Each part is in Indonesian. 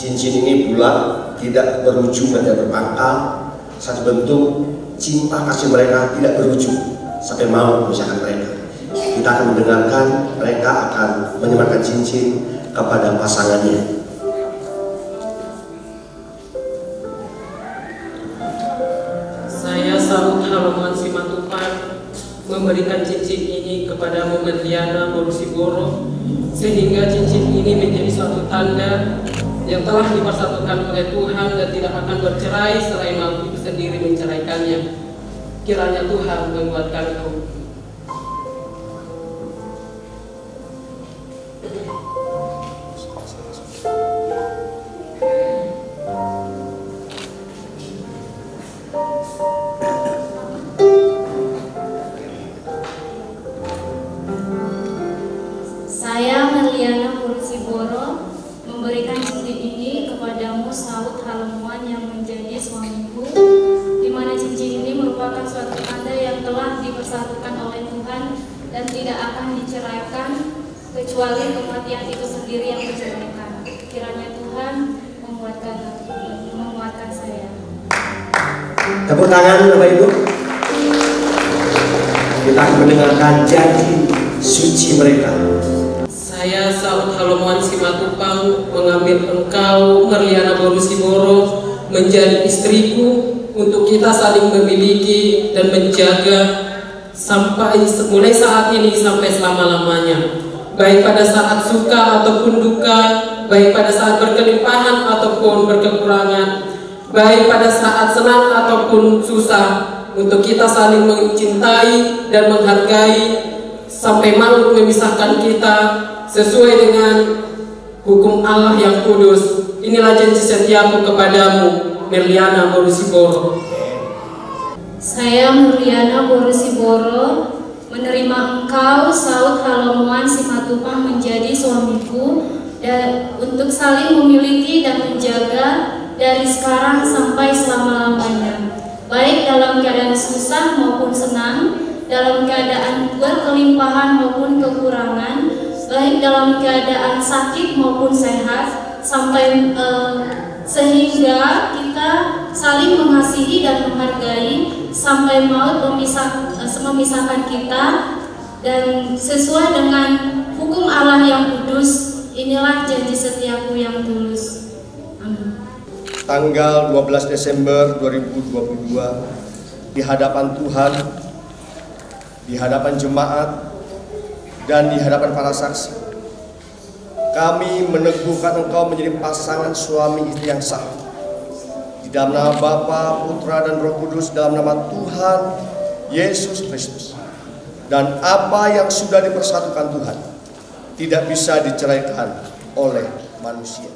Cincin ini bulat, tidak berujung dan tidak berpangkal. Satu bentuk cinta kasih mereka tidak berujung sampai mau memisahkan mereka. Kita akan mendengarkan mereka akan menyerahkan cincin kepada pasangannya. Saya Saud Halomuan Simatupang memberikan cincin ini kepada Merliana Borusiboro, sehingga cincin ini menjadi suatu tanda yang telah dipersatukan oleh Tuhan dan tidak akan bercerai selain mau itu sendiri menceraikannya. Kiranya Tuhan menguatkan kau. Saya Merliana Borusiboro memberikan cincin ini kepadamu Saud Halomuan yang menjadi suamiku, di mana cincin ini merupakan suatu tanda yang telah dipersatukan oleh Tuhan dan tidak akan diceraikan kecuali kematian itu sendiri yang menceraikan. Kiranya Tuhan menguatkan saya. Tepuk tangan Bapak Ibu. Kita akan mendengarkan janji suci mereka. Saya Saud Halomuan Simatupang mengambil engkau Merliana Borusiboro menjadi istriku untuk kita saling memiliki dan menjaga mulai saat ini sampai selama-lamanya, baik pada saat suka ataupun duka, baik pada saat berkelimpahan ataupun berkekurangan, baik pada saat senang ataupun susah, untuk kita saling mencintai dan menghargai sampai maut memisahkan kita sesuai dengan hukum Allah yang kudus. Inilah janji setiaku kepadamu, Merliana Borusiboro. Saya Merliana Borusiboro menerima engkau Saud Halomuan Simatupang menjadi suamiku dan untuk saling memiliki dan menjaga dari sekarang sampai selama-lamanya, baik dalam keadaan susah maupun senang, dalam keadaan berkelimpahan maupun kekurangan, baik dalam keadaan sakit maupun sehat, sampai sehingga kita saling mengasihi dan menghargai sampai maut memisahkan kita, dan sesuai dengan hukum Allah yang kudus. Inilah janji setiaku yang tulus. Amin. Tanggal 12 Desember 2022 di hadapan Tuhan, di hadapan jemaat, dan di hadapan para saksi, kami meneguhkan engkau menjadi pasangan suami istri yang sah. Di dalam nama Bapa, Putra, dan Roh Kudus, dalam nama Tuhan Yesus Kristus. Dan apa yang sudah dipersatukan Tuhan tidak bisa diceraikan oleh manusia.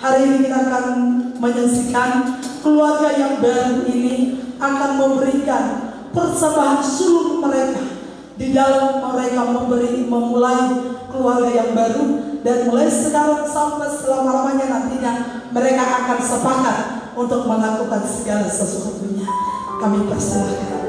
Hari ini kita akan menyaksikan keluarga yang baru ini akan memberikan persembahan seluruh mereka di dalam mereka memulai keluarga yang baru, dan mulai sekarang sampai selama-lamanya nantinya mereka akan sepakat untuk melakukan segala sesuatunya. Kami persilahkan.